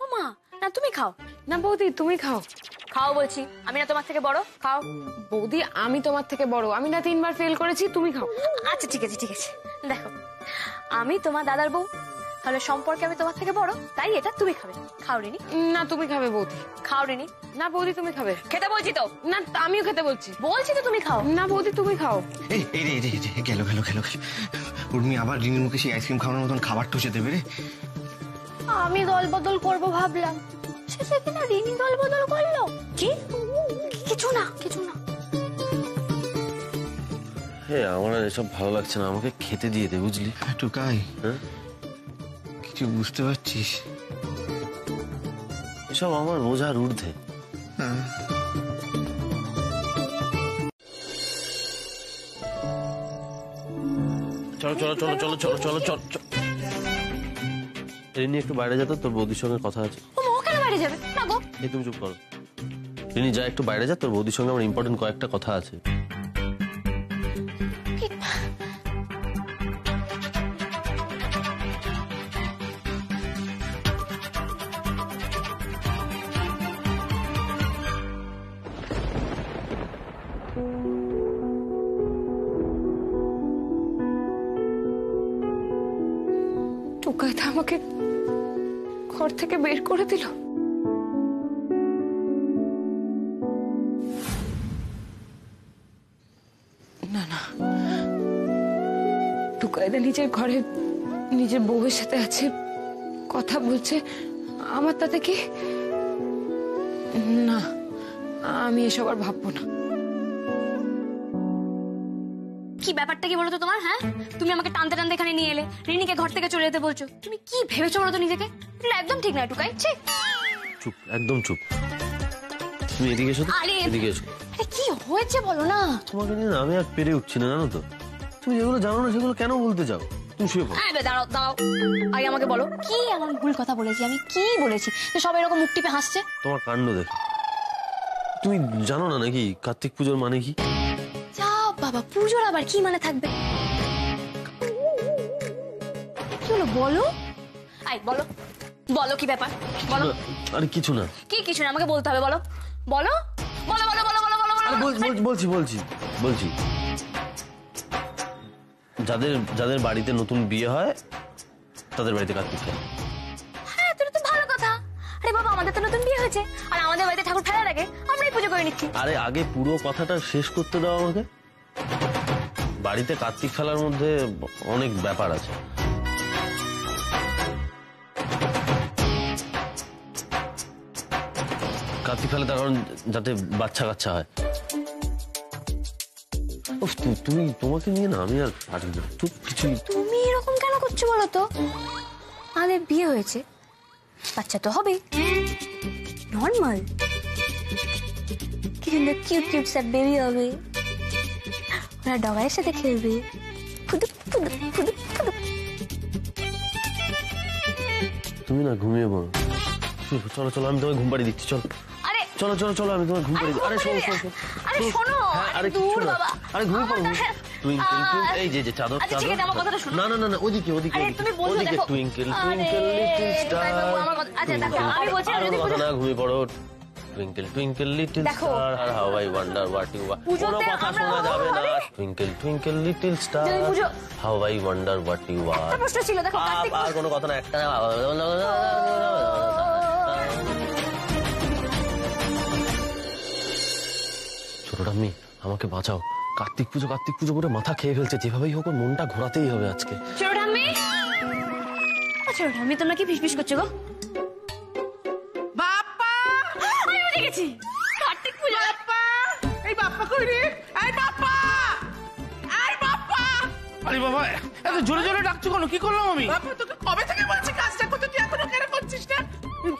ও মা, না তুমি খাও। না বৌদি, তুমি খাও। খাও বলছি, আমি না তোমার থেকে বড়, খাও। বৌদি আমি তোমার থেকে বড়, আমি না 3 বার ফেল করেছি, তুমি খাও। আচ্ছা ঠিক আছে ঠিক আছে, দেখো আমি তোমার দাদার বউ, তাহলে সম্পর্কে আমি তোমার থেকে বড়, তাই এটা তুমি খাবে। খাও রিনি। না তুমি খাবে বৌদি। খাও রিনি। না বৌদি তুমি খাবে। খেতে বলছি তো। না আমিও খেতে বলছি। বলছি তো তুমি খাও। না বৌদি তুমি খাও। গেল গেল গেল উর্মি আবার রিনির মুখে সেই আইসক্রিম খাওয়ানোর মতন খাবার টুসে দেবে রে। আমি দল বদল করবো ভাবলাম, শেষে কিনা রিনি দল বদল করলো। কি? কিছু না কিছু না। হ্যাঁ, আমার আর এসব ভালো লাগছে না, আমাকে খেতে দিয়ে দে বুঝলি। টুকাই, কিছু বুঝতে পারছিস? এসব আমার বোঝার ঊর্ধ্বে। চলো চলো চলো চলো চলো চলো চলো চলো। রিনি একটু বাইরে যা তো, তোর বৌদির সঙ্গে কথা আছে। ও কেন বাইরে যাবে? না গো, এই তুমি চুপ করো। রিনি যা, একটু বাইরে যা, তোর বৌদির সঙ্গে আমার ইম্পর্টেন্ট কয়েকটা কথা আছে। কথা আমাকে ঘর থেকে বের করে দিল। না না, টুকাইদা নিজের ঘরে নিজের বউয়ের সাথে আছে, কথা বলছে, আমার তাতে কি? না, আমি এসব আর ভাববো না। কি ব্যাপারটা কি বলতো তোমার? হ্যাঁ, তুমি আমাকে টানতে টানতে এখানে নিয়ে এলে, রিনিকে ঘর থেকে চলে যেতে বলছো। তুমি কি ভেবেছো বলো তো নিজেকে? এটা একদম ঠিক না টুকাই। চুপ, একদম চুপ। তুমি এদিকে এসো। আরে এদিকে এসো। আরে কি হয়েছে বলো না। তোমাকে নিয়ে না আমি আর পেরে উঠছি না, জানো তো। তুমি যেগুলো জানো না সেগুলো কেন বলতে চাও? তুমি শুয়ে পড়ো। দাঁড়াও দাঁড়াও, আগে আমাকে বলো কি এমন ভুল কথা বলেছি? আমি কি বলেছি যে সবাই এরকম মুখ টিপে হাসছে? তোমার কাণ্ড দেখো। তুমি জানো না নাকি কার্তিক পুজোর মানে কি? যা বাবা, পুজোর আবার কি মানে থাকবে? কি হলো বলো? আই বলো, বলো কি ব্যাপার বলো। আরে কিছু না। কি কিছু না? আমাকে বলতে হবে, বলো বলো বলো বলো বলো বলো বলো। বলছি বলছি বলছি। যাদের বাড়িতে নতুন বিয়ে হয় তাদের বাড়িতে কার্তিক খেলে। হ্যাঁ, তোর তো ভালো কথা। আরে বাবা, আমাদের তো নতুন বিয়ে হয়েছে আর আমাদের বাড়িতে ঠাকুর ফেলার আগে আমরাই পুজো করে নিচ্ছি। আরে আগে পুরো কথাটা শেষ করতে দাও আমাকে। বাড়িতে কার্তিক খেলার মধ্যে অনেক ব্যাপার আছে। কার্তিক খেলে তার কারণ যাতে বাচ্চা কাচ্চা হয়। তোমাকে নিয়ে না আমি আর পারি না। তুমি এরকম কেন করছো বলো তো? আমাদের বিয়ে হয়েছে, বাচ্চা তো হবে, নর্মাল। কি সুন্দর কিউট কিউট সব বেবি হবে, ওরা ডগাইয়ের সাথে খেলবে। তুমি না ঘুমিয়ে পড়ো। চলো চলো, আমি তোমায় ঘুম পাড়িয়ে দিচ্ছি। চলো চলো চলো চলো, আমি তোমায় ঘুম পাড়িয়ে দিচ্ছি। আরে শোনো শোনো শোনো, আরে কিছু না। আরে ঘুমিয়ে পড়ো। এই যে চাদর চাদর। না না না না, ওদিকে ওদিকে ওদিকে। Twinkle twinkle little star. কথা না, ঘুমিয়ে পড়ো। টুইঙ্কেল টুইঙ্কেল লিটল স্টার, আর how I wonder what you are. কোনো কথা শোনা যাবে না। Twinkle twinkle little star, how I wonder what you are. আর কোনো কথা না, একটা। ছোটটা আমি, আমাকে বাঁচাও। কার্তিক পুজো করে মাথা খেয়ে ফেলছে। যেভাবেই হোক মনটা ঘোরাতেই হবে আজকে। ছোটঠাম্মি, তোমরা কি ফিসফিস করছো গো? বাপ্পা, আমি বুঝে গেছি, কার্তিক পুজো। বাপ্পা, এই বাপ্পা কই রে? এই বাপ্পা, এই বাপ্পা। আরে বাবা, এত জোরে জোরে ডাকছো কেন? কি করলাম আমি? বাপ্পা, তোকে কবে থেকে বলছি কাজটা করতে, তুই এখনো কেন করছিস না?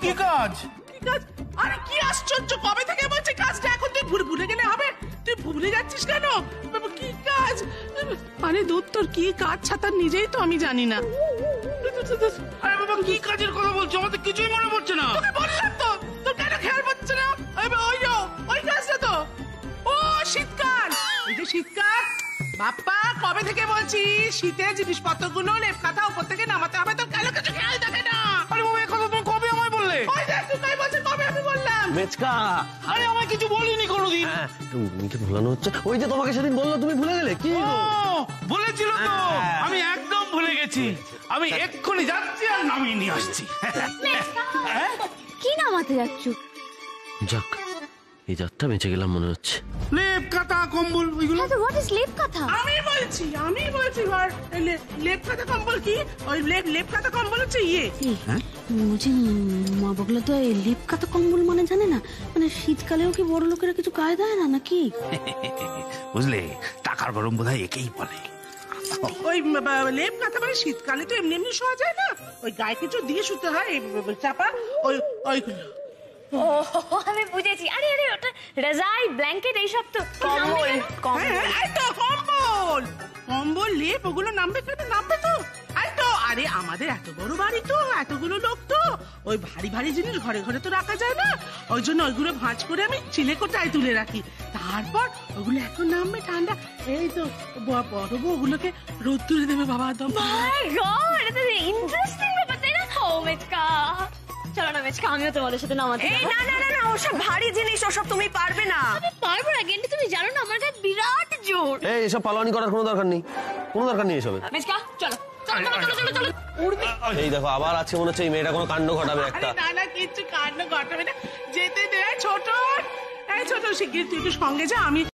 কি কাজ? কি কাজ? আরে কি আশ্চর্য, কবে থেকে বলছি কাজটা, এখন তুই ভুলে গেলে হবে? তুই ভুলে যাচ্ছিস কেন? বাবা কি কাজ? আরে দূর, তোর কি কাজ ছাতা নিজেই তো আমি জানি না। আরে বাবা, কি কাজের কথা বলছো? আমাদের কিছুই মনে পড়ছে না। তোকে বললাম তো, তোর কেন খেয়াল পড়ছে না? ওই কাজটা তো, ও শীতকাল, এই যে শীতকাল। বাপ্পা, কবে থেকে বলছি শীতের জিনিসপত্রগুলো লেপ কাঁথা উপর থেকে নামাতে হবে, তো কেন কিছু খেয়াল থাকে না? আরে বাবা, এই কথা তুমি কবে আমায় বললে? ওই দেখ, তুই কাই বলছিস, কবে আমি বললাম? মেচকা, আরে আমায় কিছু বলিনি কোনোদিন। তুমি ভুলানো হচ্ছে। ওই যে তোমাকে সেদিন বললো, তুমি ভুলে গেলে। কি বলেছিল তো? আমি একদম ভুলে গেছি। আমি এক্ষুনি যাচ্ছি আর নামিয়ে নিয়ে আসছি। কি নামাতে যাচ্ছ? যাক, এই যাত্রা বেঁচে গেলাম মনে হচ্ছে। লেপ কাঁথা কম্বল ওইগুলো। হোয়াট ইজ লেপ কাঁথা? আমি বলছি লেপ কাঁথা কম্বল কি? ওই লেপ কাঁথা কম্বল হচ্ছে ইয়ে। মুঝে মা বগলা তো এই লেপ কাঁথা কম্বল মানে জানে না। মানে শীতকালেও কি বড় লোকেরা কিছু গায়ে দেয় না নাকি? বুঝলে, টাকার গরম বোধহয় একেই বলে। ওই লেপ কাঁথা মানে শীতকালে তো এমনি এমনি শোয়া যায় না, ওই গায়ে কিছু দিয়ে শুতে হয়, চাপা ওইগুলো। ও আমি বুঝেছি। আরে আরে ওটা রাজাই, ব্ল্যাঙ্কেট এইসব তো। কম্বল কম্বল কম্বল লেপ, ওগুলো নামবে কেন? নামবে তো। আরে আমাদের এত বড় বাড়ি তো, এতগুলো লোক তো, ওই ভারী ভারী জিনিস ঘরে ঘরে তো রাখা যায় না। ওই জন্য ওইগুলো ভাঁজ করে আমি চিলেকোঠায় তুলে রাখি। তারপর ওগুলো এখন নামবে ঠান্ডা। এই তো বড় বউ ওগুলোকে রোদ তুলে দেবে বাবা। মাই গড, এটা তো ইন্টারেস্টিং ব্যাপার, তাই না? ও মেচকা, চলো না মেচকা, আমিও তোমাদের সাথে নামাতে। এই না না না, ওসব ভারী জিনিস, ওসব তুমি পারবে না। আমি পারবো না গেন্ডি, তুমি জানো না আমার গায়ে বিরাট জোর। এই এসব পালানি করার কোনো দরকার নেই, কোনো দরকার নেই এসবের। মেচকা চলো। উর্মি এই দেখো আবার আছে মনে হচ্ছে এই মেয়েটা কোনো কাণ্ড ঘটাবে একটা। না না কিচ্ছু কাণ্ড ঘটাবে না, যেতে দে। ছোট শিগগির তুই একটু সঙ্গে যা, আমি